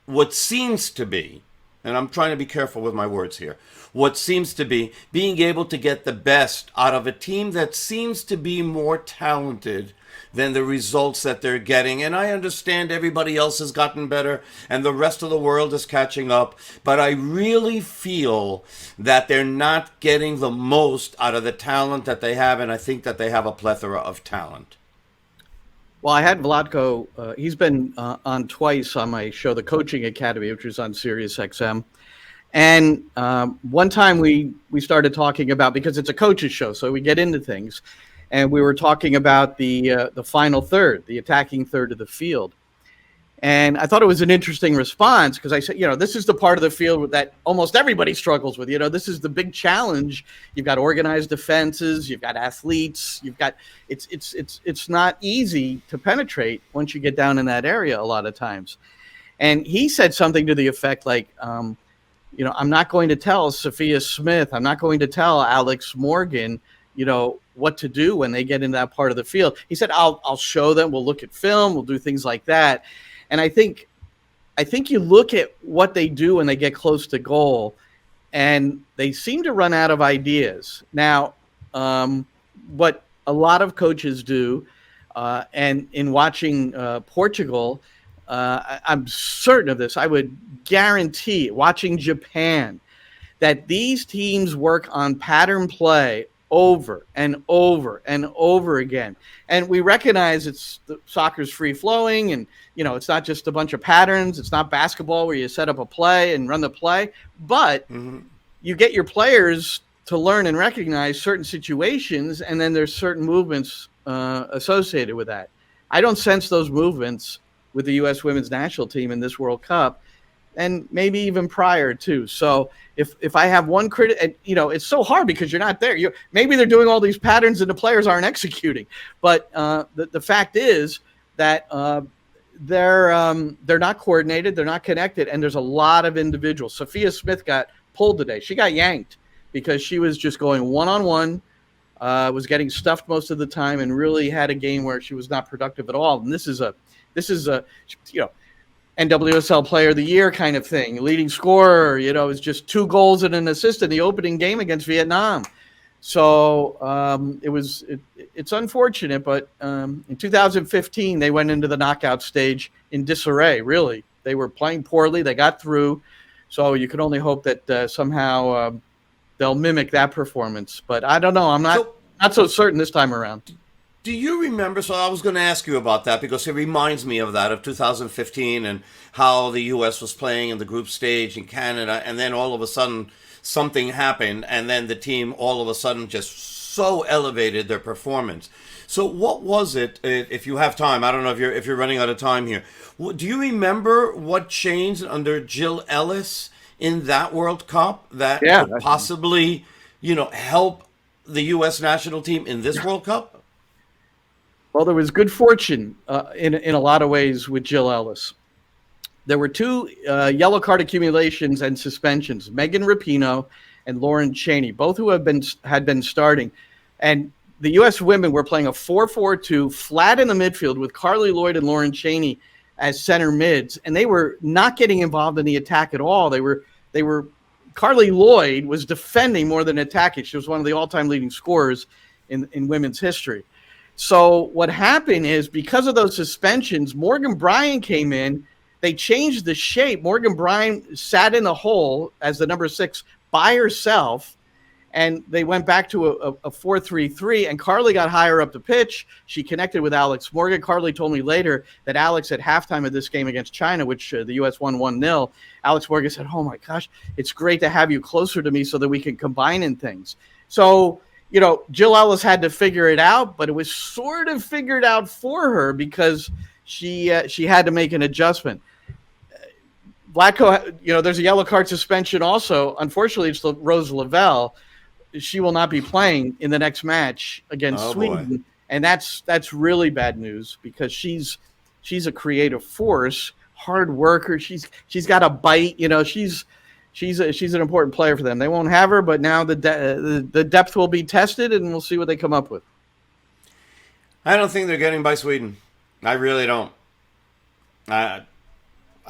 what seems to be, and I'm trying to be careful with my words here, what seems to be being able to get the best out of a team that seems to be more talented than the results that they're getting? And I understand everybody else has gotten better and the rest of the world is catching up, but I really feel that they're not getting the most out of the talent that they have, and I think that they have a plethora of talent. Well, I had Vlatko. He's been on twice on my show, The Coaching Academy, which was on Sirius XM. And one time we started talking about, because it's a coach's show, so we get into things, and we were talking about the final third, the attacking third of the field. And I thought it was an interesting response because I said, this is the part of the field that almost everybody struggles with. This is the big challenge. You've got organized defenses, you've got athletes, it's not easy to penetrate once you get down in that area a lot of times. And he said something to the effect like, I'm not going to tell Sophia Smith, I'm not going to tell Alex Morgan, what to do when they get in that part of the field. He said, I'll show them, we'll look at film, we'll do things like that. And I think you look at what they do when they get close to goal, and they seem to run out of ideas. Now, what a lot of coaches do, and in watching Portugal, I'm certain of this. I would guarantee, watching Japan, that these teams work on pattern play over and over and over again. And we recognize soccer's free flowing, and it's not just a bunch of patterns. It's not basketball where you set up a play and run the play, but you get your players to learn and recognize certain situations, and then there's certain movements associated with that. I don't sense those movements with the U.S. women's national team in this World Cup, and maybe even prior too. So if I have one critic, and it's so hard because you're not there. Maybe they're doing all these patterns and the players aren't executing. But the fact is that they're not coordinated, they're not connected, and there's a lot of individuals. Sophia Smith got pulled today. She got yanked because she was just going one-on-one, was getting stuffed most of the time, and really had a game where she was not productive at all. And this is a NWSL Player of the Year kind of thing. Leading scorer, it was just 2 goals and an assist in the opening game against Vietnam. So it's unfortunate, but in 2015 they went into the knockout stage in disarray. Really, they were playing poorly. They got through, so you can only hope that somehow they'll mimic that performance. But I don't know. I'm not so certain this time around. Do you remember? So I was going to ask you about that because it reminds me of 2015 and how the U.S. was playing in the group stage in Canada, and then all of a sudden something happened, and then the team all of a sudden just so elevated their performance. So what was it? If you have time, I don't know if you're running out of time here. Do you remember what changed under Jill Ellis in that World Cup that could possibly, help the U.S. national team in this World Cup? Well, there was good fortune in a lot of ways with Jill Ellis. There were 2 yellow card accumulations and suspensions, Megan Rapinoe and Lauren Cheney, both who had been starting. And the U.S. women were playing a 4-4-2 flat in the midfield with Carly Lloyd and Lauren Cheney as center mids, and they were not getting involved in the attack at all. They were Carly Lloyd was defending more than attacking. She was one of the all-time leading scorers in women's history. So what happened is, because of those suspensions, Morgan Bryan came in. They changed the shape. Morgan Bryan sat in the hole as the number 6 by herself, and they went back to a 4-3-3, and Carly got higher up the pitch. She connected with Alex Morgan. Carly told me later that Alex, at halftime of this game against China, which the U.S. won 1-0, Alex Morgan said, "Oh, my gosh, it's great to have you closer to me so that we can combine in things." So Jill Ellis had to figure it out, but it was sort of figured out for her because she had to make an adjustment. Vlatko, there's a yellow card suspension also. Unfortunately, it's Rose Lavelle. She will not be playing in the next match against Sweden, boy. And that's really bad news because she's a creative force, hard worker. She's got a bite. She's an important player for them. They won't have her, but now the depth will be tested, and we'll see what they come up with. I don't think they're getting by Sweden. I really don't.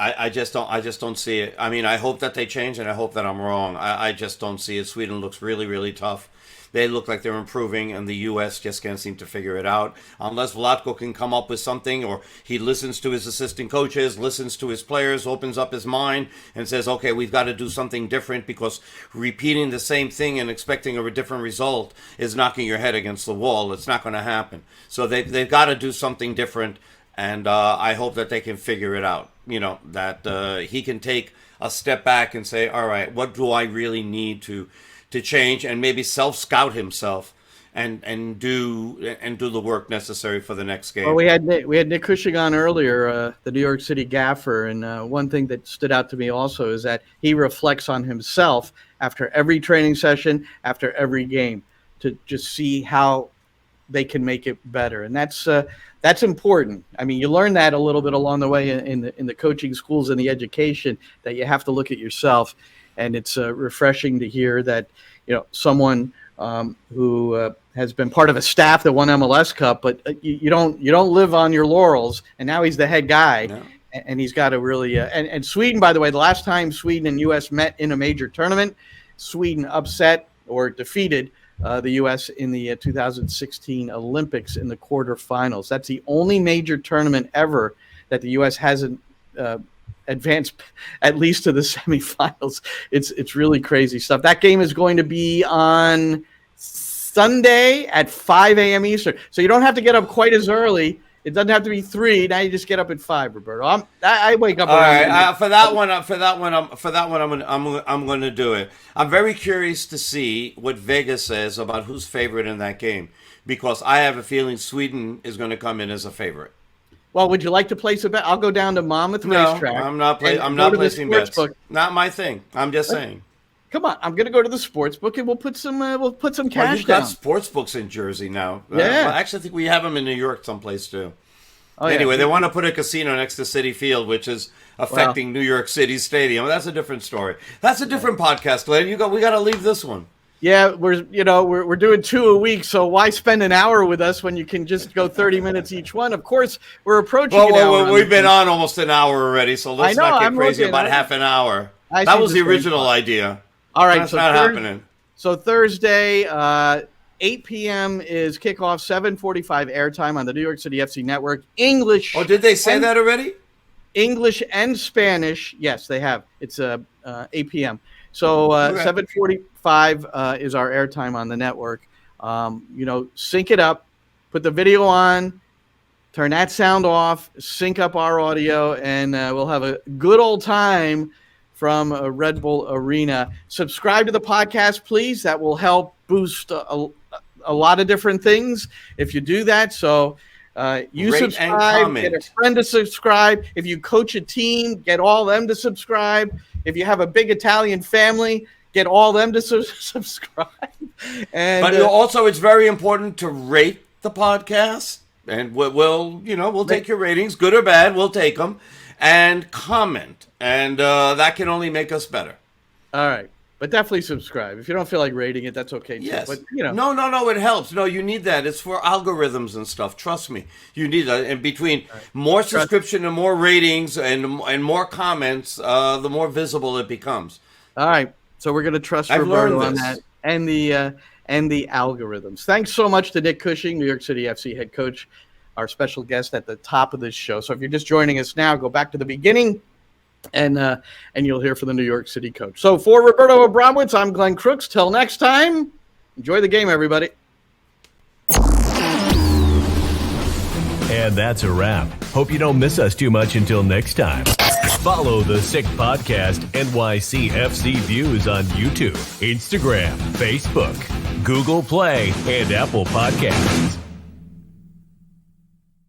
I just don't see it. I mean, I hope that they change, and I hope that I'm wrong. I just don't see it. Sweden looks really, really tough. They look like they're improving, and the U.S. just can't seem to figure it out. Unless Vlatko can come up with something, or he listens to his assistant coaches, listens to his players, opens up his mind, and says, okay, we've got to do something different, because repeating the same thing and expecting a different result is knocking your head against the wall. It's not going to happen. So they've got to do something different, and I hope that they can figure it out. That he can take a step back and say, all right, what do I really need to change, and maybe self-scout himself and do the work necessary for the next game. Well, we had Nick Cushing on earlier, the New York City gaffer, and one thing that stood out to me also is that he reflects on himself after every training session, after every game, to just see how they can make it better, and that's important. I mean, you learn that a little bit along the way in the coaching schools and the education, that you have to look at yourself, and it's refreshing to hear that someone who has been part of a staff that won MLS Cup, but you don't live on your laurels. And now he's the head guy, no. And he's got to really. And Sweden, by the way, the last time Sweden and U.S. met in a major tournament, Sweden upset or defeated the U.S. in the 2016 Olympics in the quarterfinals. That's the only major tournament ever that the U.S. hasn't advanced at least to the semifinals. It's really crazy stuff. That game is going to be on Sunday at 5 a.m. Eastern. So you don't have to get up quite as early. It doesn't have to be 3. Now you just get up at 5, Roberto. I wake up. All right. For that one, I'm going to do it. I'm very curious to see what Vegas says about who's favorite in that game, because I have a feeling Sweden is going to come in as a favorite. Well, would you like to place a bet? I'll go down to Monmouth Racetrack. I'm not placing bets. Book. Not my thing. I'm just saying. Come on, I'm going to go to the sports book and we'll put some cash you've down. Got sports books in Jersey now. Yeah. I actually think we have them in New York someplace too. Anyway, they want to put a casino next to Citi Field, which is affecting New York City Stadium. That's a different story. That's a different podcast, Glenn. We got to leave this one. Yeah, we're doing 2 a week, so why spend an hour with us when you can just go 30 minutes each one? Of course, we're approaching an hour. We've been on almost an hour already, so let's not get crazy about half an hour. That was the original idea. All right, that's not happening. So Thursday, 8 p.m. is kickoff, 7:45 airtime on the New York City FC network. English. Oh, did they say that already? English and Spanish. Yes, they have. It's 8 p.m. So 7:45 is our airtime on the network. Sync it up, put the video on, turn that sound off, sync up our audio, and we'll have a good old time from Red Bull Arena. Subscribe to the podcast, please. That will help boost a lot of different things if you do that. So you rate subscribe, get a friend to subscribe. If you coach a team, get all them to subscribe. If you have a big Italian family, get all them to subscribe. But also, it's very important to rate the podcast, and we'll take your ratings, good or bad, we'll take them, and comment, and that can only make us better. All right. But definitely subscribe. If you don't feel like rating it, that's okay too. Yes. But, No, it helps. No, you need that. It's for algorithms and stuff. Trust me. You need that. And between more subscription and more ratings and more comments, the more visible it becomes. All right. So we're going to trust Roberto on that and the algorithms. Thanks so much to Nick Cushing, New York City FC head coach, our special guest at the top of this show. So if you're just joining us now, go back to the beginning. And you'll hear from the New York City coach. So for Roberto Abramowitz, I'm Glenn Crooks. Till next time, enjoy the game, everybody. And that's a wrap. Hope you don't miss us too much until next time. Follow the Sick Podcast NYCFC Views on YouTube, Instagram, Facebook, Google Play, and Apple Podcasts.